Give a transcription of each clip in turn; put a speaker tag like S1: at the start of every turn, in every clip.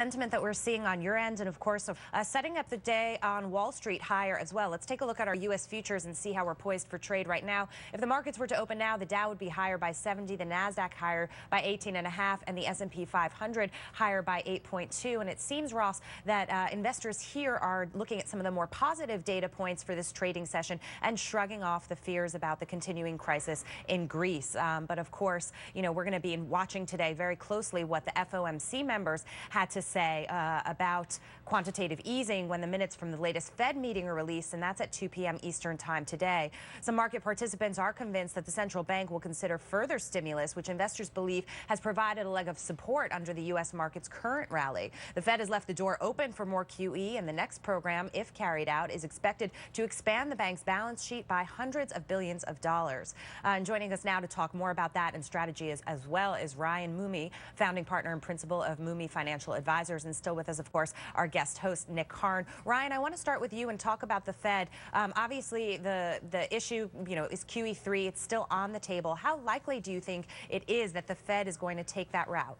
S1: Sentiment that we're seeing on your end, and of course, setting up the day on Wall Street higher as well. Let's take a look at our U.S. futures and see how we're poised for trade right now. If the markets were to open now, the Dow would be higher by 70, the Nasdaq higher by 18.5, and the S&P 500 higher by 8.2. And it seems, Ross, that investors here are looking at some of the more positive data points for this trading session and shrugging off the fears about the continuing crisis in Greece. But of course, you know, we're going to be watching today very closely what the FOMC members had to say about quantitative easing when the minutes from the latest Fed meeting are released, and that's at 2 p.m. Eastern time today. Some market participants are convinced that the central bank will consider further stimulus, which investors believe has provided a leg of support under the U.S. market's current rally. The Fed has left the door open for more QE, and the next program, if carried out, is expected to expand the bank's balance sheet by hundreds of billions of dollars. And joining us now to talk more about that and strategy as well is Ryan Mumy, founding partner and principal of Mumy Financial Advisors, and still with us, of course, our guest host, Nick Karn. Ryan, I want to start with you and talk about the Fed. Obviously, the issue, you know, is QE3. It's still on the table. How likely do you think it is that the Fed is going to take that route?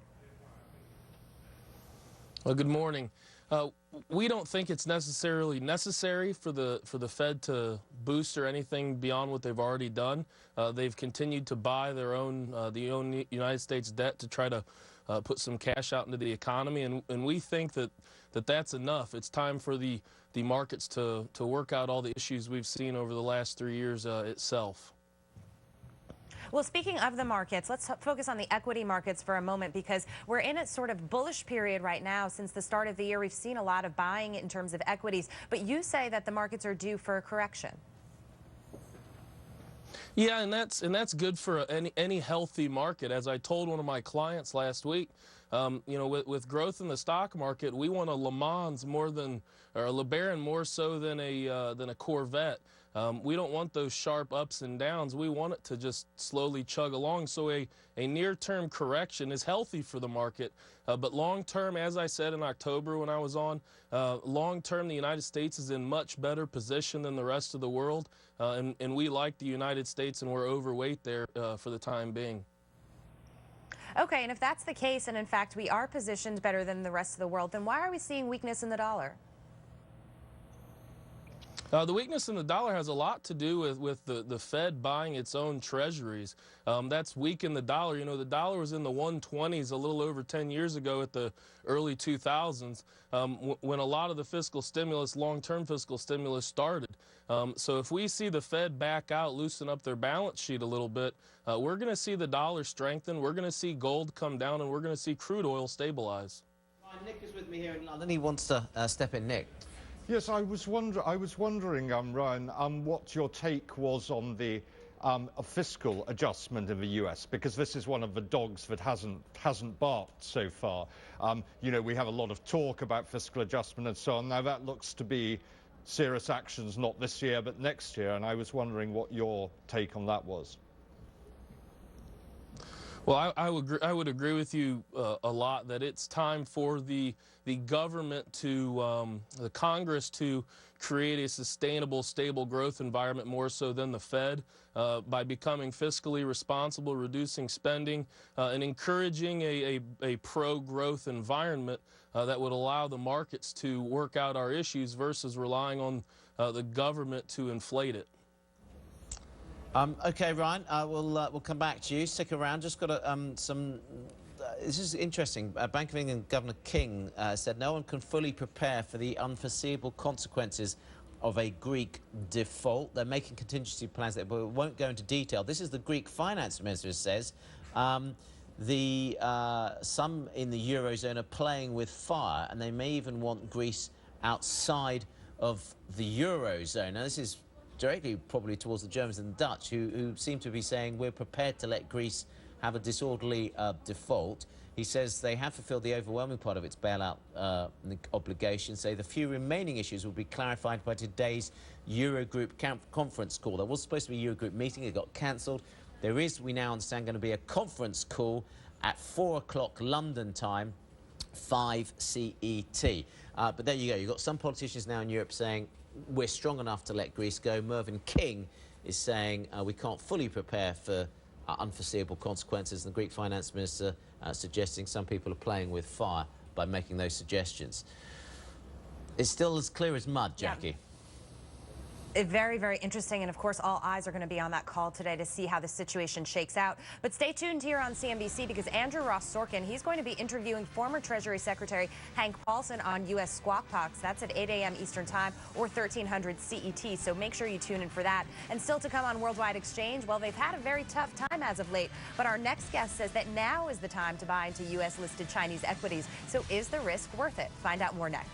S2: Well, good morning. We don't think it's necessarily necessary for the Fed to boost or anything beyond what they've already done. They've continued to buy their own United States debt to try to put some cash out into the economy, and we think that that's enough. It's time for the markets to work out all the issues we've seen over the last 3 years itself.
S1: Well, speaking of the markets, let's focus on the equity markets for a moment, because we're in a sort of bullish period right now. Since the start of the year, we've seen a lot of buying in terms of equities, but you say that the markets are due for a correction.
S2: Yeah, and that's good for any healthy market. As I told one of my clients last week, you know, with growth in the stock market, we want a Le Mans more than, or a LeBaron more so than a Corvette. We don't want those sharp ups and downs. We want it to just slowly chug along. So a near-term correction is healthy for the market. But long-term, as I said in October when I was on, long-term the United States is in much better position than the rest of the world. And we like the United States, and we're overweight there for the time being.
S1: Okay, and if that's the case, and in fact we are positioned better than the rest of the world, then why are we seeing weakness in the dollar?
S2: The weakness in the dollar has a lot to do with the Fed buying its own treasuries. That's weakened the dollar. You know, the dollar was in the 120s a little over 10 years ago at the early 2000s when a lot of the fiscal stimulus, long-term fiscal stimulus started. So if we see the Fed back out, loosen up their balance sheet a little bit, we're going to see the dollar strengthen, we're going to see gold come down, and we're going to see crude oil stabilize.
S3: Nick is with me here in London. He wants to step in. Nick.
S4: Yes, I was wondering, Ryan, what your take was on the a fiscal adjustment in the US, because this is one of the dogs that hasn't barked so far. You know, we have a lot of talk about fiscal adjustment and so on. Now that looks to be serious actions, not this year but next year, and I was wondering what your take on that was.
S2: Well, I would agree with you a lot that it's time for the government to, the Congress to create a sustainable, stable growth environment more so than the Fed by becoming fiscally responsible, reducing spending, and encouraging a pro-growth environment that would allow the markets to work out our issues versus relying on the government to inflate it.
S3: Okay, Ryan, we'll come back to you. Stick around. Just got this is interesting. Bank of England Governor King said no one can fully prepare for the unforeseeable consequences of a Greek default. They're making contingency plans, but we won't go into detail. This is the Greek finance minister says. Some in the Eurozone are playing with fire, and they may even want Greece outside of the Eurozone. Now, this is directly probably towards the Germans and the Dutch, who seem to be saying we're prepared to let Greece have a disorderly default. He says they have fulfilled the overwhelming part of its bailout obligation. Say the few remaining issues will be clarified by today's Eurogroup conference call. There was supposed to be a Eurogroup meeting. It got cancelled. There is, we now understand, going to be a conference call at 4 o'clock London time, 5 CET. But there you go. You've got some politicians now in Europe saying we're strong enough to let Greece go. Mervyn King is saying we can't fully prepare for unforeseeable consequences. And the Greek finance minister suggesting some people are playing with fire. by making those suggestions. It's still as clear as mud, Jackie.
S1: Yeah. Very, very interesting. And of course, all eyes are going to be on that call today to see how the situation shakes out. But stay tuned here on CNBC because Andrew Ross Sorkin, he's going to be interviewing former Treasury Secretary Hank Paulson on U.S. Squawk Box. That's at 8 a.m. Eastern Time or 1300 CET. So make sure you tune in for that. And still to come on Worldwide Exchange, well, they've had a very tough time as of late. But our next guest says that now is the time to buy into U.S.-listed Chinese equities. So is the risk worth it? Find out more next.